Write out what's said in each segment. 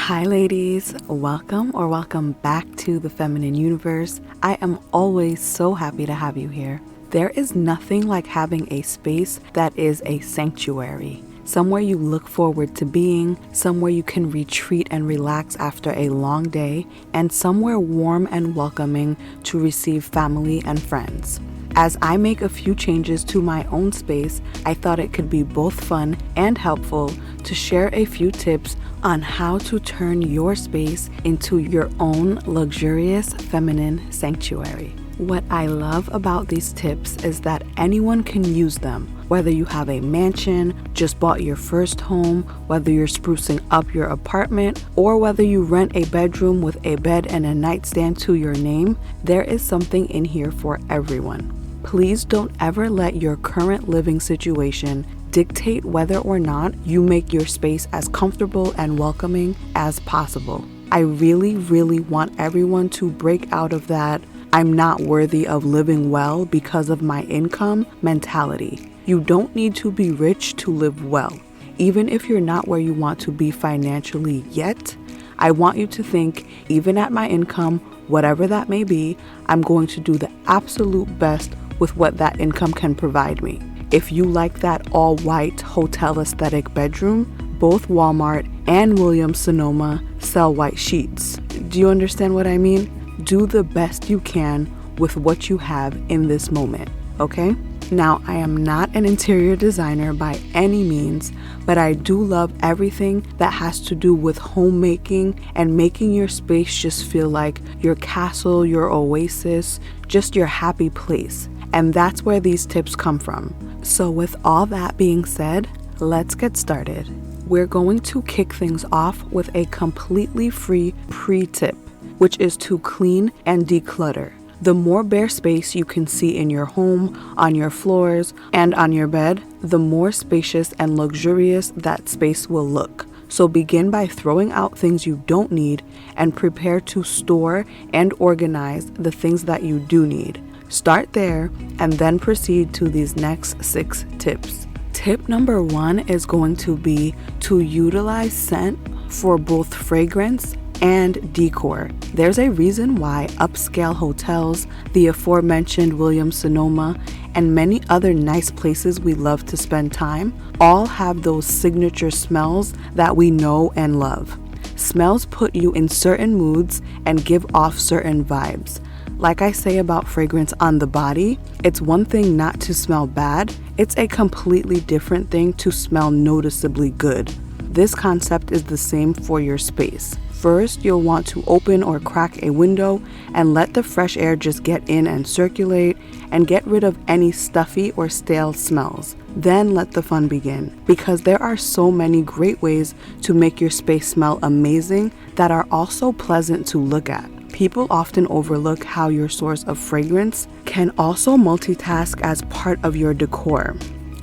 Hi ladies, welcome back to the feminine universe. I am always so happy to have you here. There is nothing like having a space that is a sanctuary, somewhere you look forward to being, somewhere you can retreat and relax after a long day, and somewhere warm and welcoming to receive family and friends. As I make a few changes to my own space, I thought it could be both fun and helpful to share a few tips on how to turn your space into your own luxurious feminine sanctuary. What I love about these tips is that anyone can use them, whether you have a mansion, just bought your first home, whether you're sprucing up your apartment, or whether you rent a bedroom with a bed and a nightstand to your name. There is something in here for everyone. Please don't ever let your current living situation dictate whether or not you make your space as comfortable and welcoming as possible. I really want everyone to break out of that "I'm not worthy of living well because of my income" mentality. You don't need to be rich to live well. Even if you're not where you want to be financially yet, I want you to think, even at my income, whatever that may be, I'm going to do the absolute best with what that income can provide me. If you like that all-white hotel aesthetic bedroom, both Walmart and Williams-Sonoma sell white sheets. Do you understand what I mean? Do the best you can with what you have in this moment, okay? Now, I am not an interior designer by any means, but I do love everything that has to do with homemaking and making your space just feel like your castle, your oasis, just your happy place. And that's where these tips come from. So with all that being said, let's get started. We're going to kick things off with a completely free pre-tip, which is to clean and declutter. The more bare space you can see in your home, on your floors, and on your bed, the more spacious and luxurious that space will look. So begin by throwing out things you don't need and prepare to store and organize the things that you do need. Start there and then proceed to these next 6 tips. Tip number 1 is going to be to utilize scent for both fragrance and decor. There's a reason why upscale hotels, the aforementioned Williams-Sonoma, and many other nice places we love to spend time all have those signature smells that we know and love. Smells put you in certain moods and give off certain vibes. Like I say about fragrance on the body, it's one thing not to smell bad, it's a completely different thing to smell noticeably good. This concept is the same for your space. First, you'll want to open or crack a window and let the fresh air just get in and circulate and get rid of any stuffy or stale smells. Then let the fun begin, because there are so many great ways to make your space smell amazing that are also pleasant to look at. People often overlook how your source of fragrance can also multitask as part of your decor.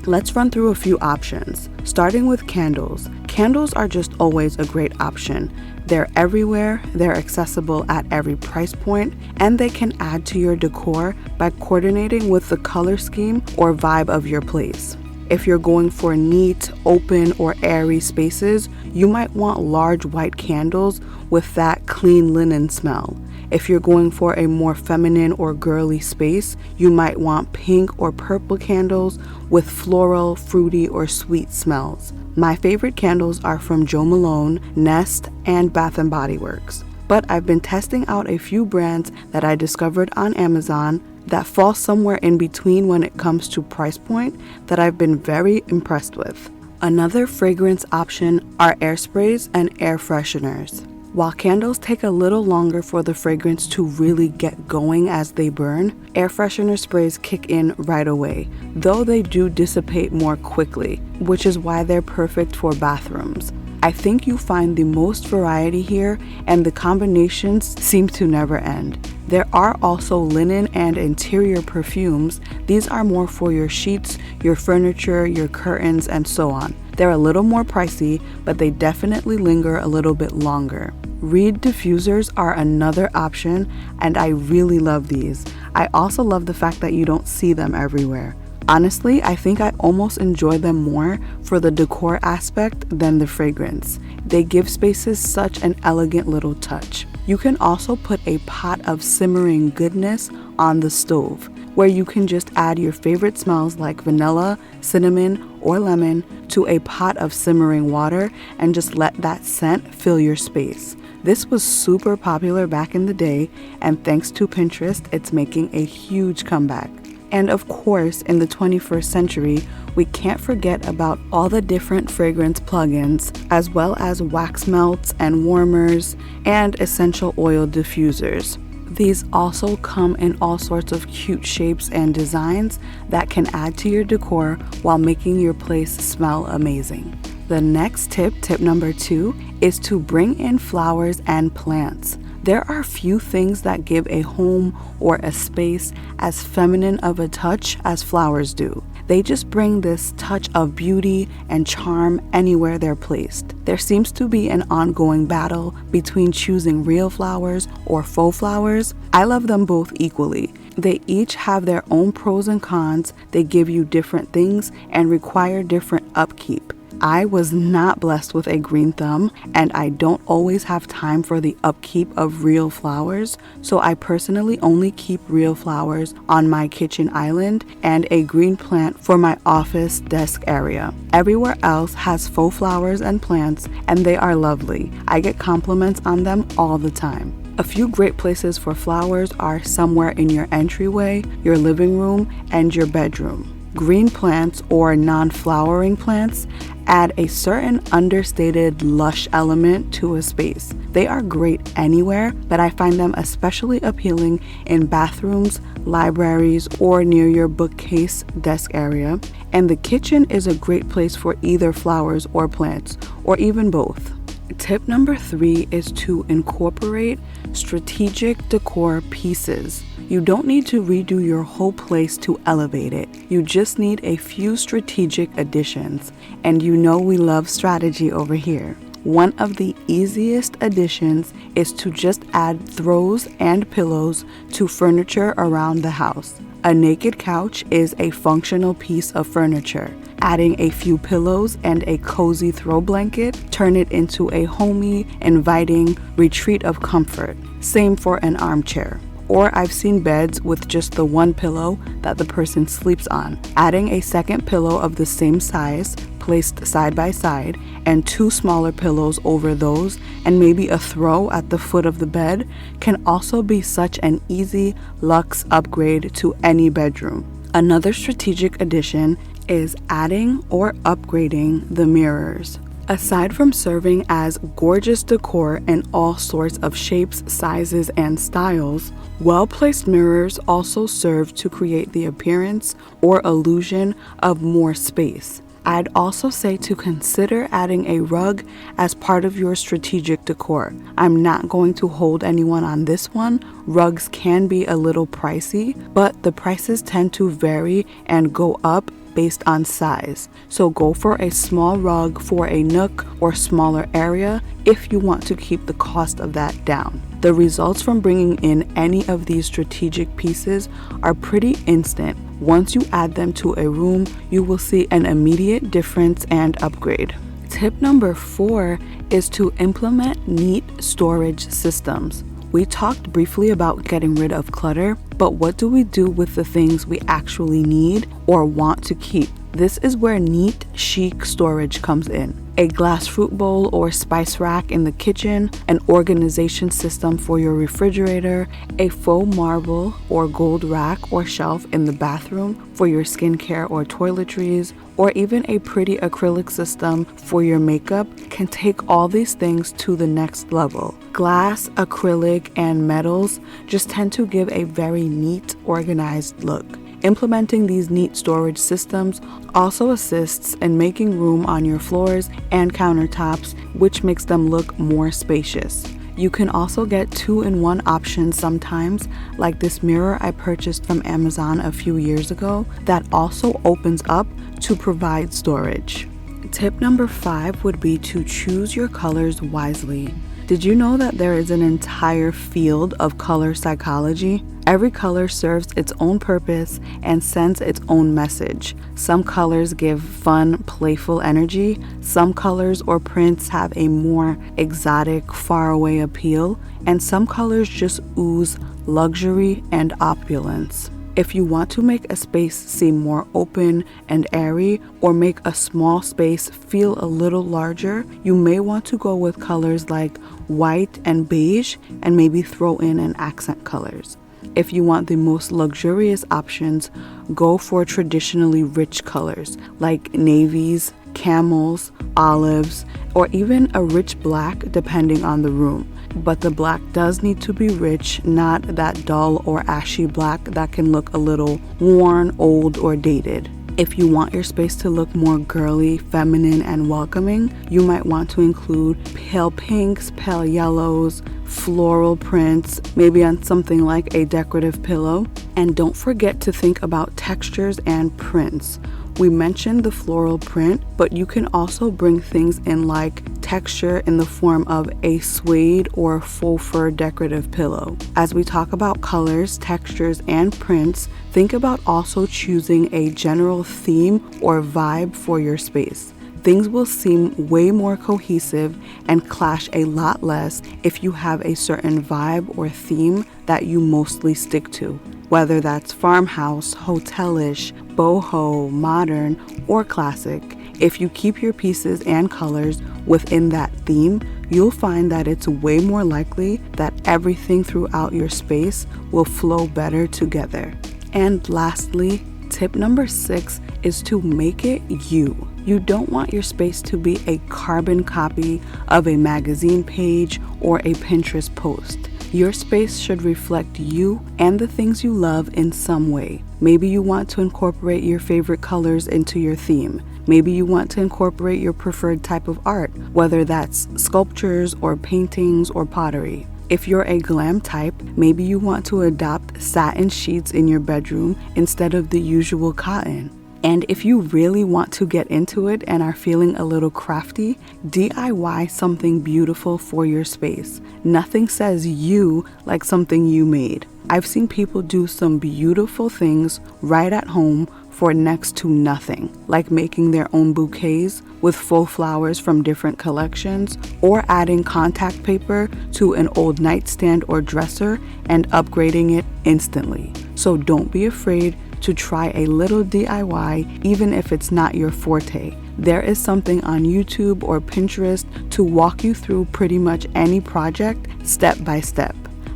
Let's run through a few options, starting with candles. Candles are just always a great option. They're everywhere, they're accessible at every price point, and they can add to your decor by coordinating with the color scheme or vibe of your place. If you're going for neat, open, or airy spaces, you might want large white candles with that clean linen smell. If you're going for a more feminine or girly space, you might want pink or purple candles with floral, fruity, or sweet smells. My favorite candles are from Jo Malone, Nest, and Bath & Body Works. But I've been testing out a few brands that I discovered on Amazon that fall somewhere in between when it comes to price point that I've been very impressed with. Another fragrance option are air sprays and air fresheners. While candles take a little longer for the fragrance to really get going as they burn, air freshener sprays kick in right away, though they do dissipate more quickly, which is why they're perfect for bathrooms. I think you find the most variety here, and the combinations seem to never end. There are also linen and interior perfumes. These are more for your sheets, your furniture, your curtains, and so on. They're a little more pricey, but they definitely linger a little bit longer. Reed diffusers are another option, and I really love these. I also love the fact that you don't see them everywhere. Honestly, I think I almost enjoy them more for the decor aspect than the fragrance. They give spaces such an elegant little touch. You can also put a pot of simmering goodness on the stove, where you can just add your favorite smells like vanilla, cinnamon, or lemon to a pot of simmering water and just let that scent fill your space. This was super popular back in the day, and thanks to Pinterest, it's making a huge comeback. And of course, in the 21st century, we can't forget about all the different fragrance plugins, as well as wax melts and warmers and essential oil diffusers. These also come in all sorts of cute shapes and designs that can add to your decor while making your place smell amazing. The next tip number 2, is to bring in flowers and plants. There are few things that give a home or a space as feminine of a touch as flowers do. They just bring this touch of beauty and charm anywhere they're placed. There seems to be an ongoing battle between choosing real flowers or faux flowers. I love them both equally. They each have their own pros and cons. They give you different things and require different upkeep. I was not blessed with a green thumb, and I don't always have time for the upkeep of real flowers, so I personally only keep real flowers on my kitchen island and a green plant for my office desk area. Everywhere else has faux flowers and plants, and they are lovely. I get compliments on them all the time. A few great places for flowers are somewhere in your entryway, your living room, and your bedroom. Green plants or non-flowering plants add a certain understated lush element to a space. They are great anywhere, but I find them especially appealing in bathrooms, libraries, or near your bookcase desk area. And the kitchen is a great place for either flowers or plants, or even both. Tip number 3 is to incorporate strategic decor pieces. You don't need to redo your whole place to elevate it. You just need a few strategic additions. And you know we love strategy over here. One of the easiest additions is to just add throws and pillows to furniture around the house. A naked couch is a functional piece of furniture. Adding a few pillows and a cozy throw blanket turn it into a homey, inviting retreat of comfort. Same for an armchair. Or I've seen beds with just the one pillow that the person sleeps on. Adding a second pillow of the same size, placed side by side, and 2 smaller pillows over those, and maybe a throw at the foot of the bed can also be such an easy luxe upgrade to any bedroom. Another strategic addition is adding or upgrading the mirrors. Aside from serving as gorgeous decor in all sorts of shapes, sizes, and styles, well-placed mirrors also serve to create the appearance or illusion of more space. I'd also say to consider adding a rug as part of your strategic decor. I'm not going to hold anyone on this one. Rugs can be a little pricey, but the prices tend to vary and go up based on size. So go for a small rug for a nook or smaller area if you want to keep the cost of that down. The results from bringing in any of these strategic pieces are pretty instant. Once you add them to a room, you will see an immediate difference and upgrade. Tip number 4 is to implement neat storage systems. We talked briefly about getting rid of clutter, but what do we do with the things we actually need or want to keep? This is where neat, chic storage comes in. A glass fruit bowl or spice rack in the kitchen, an organization system for your refrigerator, a faux marble or gold rack or shelf in the bathroom for your skincare or toiletries, or even a pretty acrylic system for your makeup can take all these things to the next level. Glass, acrylic, and metals just tend to give a very neat, organized look. Implementing these neat storage systems also assists in making room on your floors and countertops, which makes them look more spacious. You can also get 2-in-1 options sometimes, like this mirror I purchased from Amazon a few years ago that also opens up to provide storage. Tip number 5 would be to choose your colors wisely. Did you know that there is an entire field of color psychology? Every color serves its own purpose and sends its own message. Some colors give fun, playful energy. Some colors or prints have a more exotic, faraway appeal. And some colors just ooze luxury and opulence. If you want to make a space seem more open and airy, or make a small space feel a little larger, you may want to go with colors like white and beige, and maybe throw in an accent colors. If you want the most luxurious options, go for traditionally rich colors like navies, camels, olives, or even a rich black depending on the room. But the black does need to be rich, not that dull or ashy black that can look a little worn, old, or dated. If you want your space to look more girly, feminine, and welcoming, you might want to include pale pinks, pale yellows, floral prints, maybe on something like a decorative pillow. And don't forget to think about textures and prints. We mentioned the floral print, but you can also bring things in like texture in the form of a suede or faux fur decorative pillow. As we talk about colors, textures, and prints, think about also choosing a general theme or vibe for your space. Things will seem way more cohesive and clash a lot less if you have a certain vibe or theme that you mostly stick to. Whether that's farmhouse, hotelish, boho, modern, or classic, if you keep your pieces and colors within that theme, you'll find that it's way more likely that everything throughout your space will flow better together. And lastly, tip number 6 is to make it you. You don't want your space to be a carbon copy of a magazine page or a Pinterest post. Your space should reflect you and the things you love in some way. Maybe you want to incorporate your favorite colors into your theme. Maybe you want to incorporate your preferred type of art, whether that's sculptures or paintings or pottery. If you're a glam type, maybe you want to adopt satin sheets in your bedroom instead of the usual cotton. And if you really want to get into it and are feeling a little crafty, DIY something beautiful for your space. Nothing says you like something you made. I've seen people do some beautiful things right at home for next to nothing, like making their own bouquets with faux flowers from different collections, or adding contact paper to an old nightstand or dresser and upgrading it instantly. So don't be afraid to try a little DIY, even if it's not your forte. There is something on YouTube or Pinterest to walk you through pretty much any project step by step.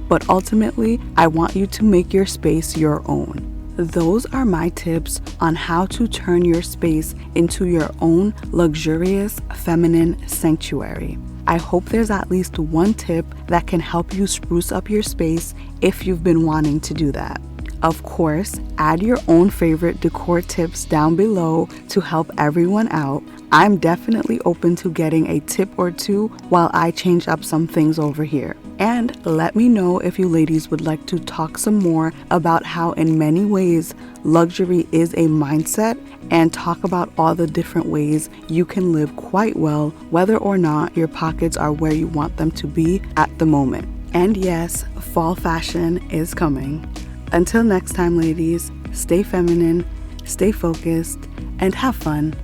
But ultimately, I want you to make your space your own. Those are my tips on how to turn your space into your own luxurious feminine sanctuary. I hope there's at least one tip that can help you spruce up your space if you've been wanting to do that. Of course, add your own favorite decor tips down below to help everyone out. I'm definitely open to getting a tip or two while I change up some things over here. And let me know if you ladies would like to talk some more about how in many ways luxury is a mindset, and talk about all the different ways you can live quite well, whether or not your pockets are where you want them to be at the moment. And yes, fall fashion is coming. Until next time, ladies, stay feminine, stay focused, and have fun.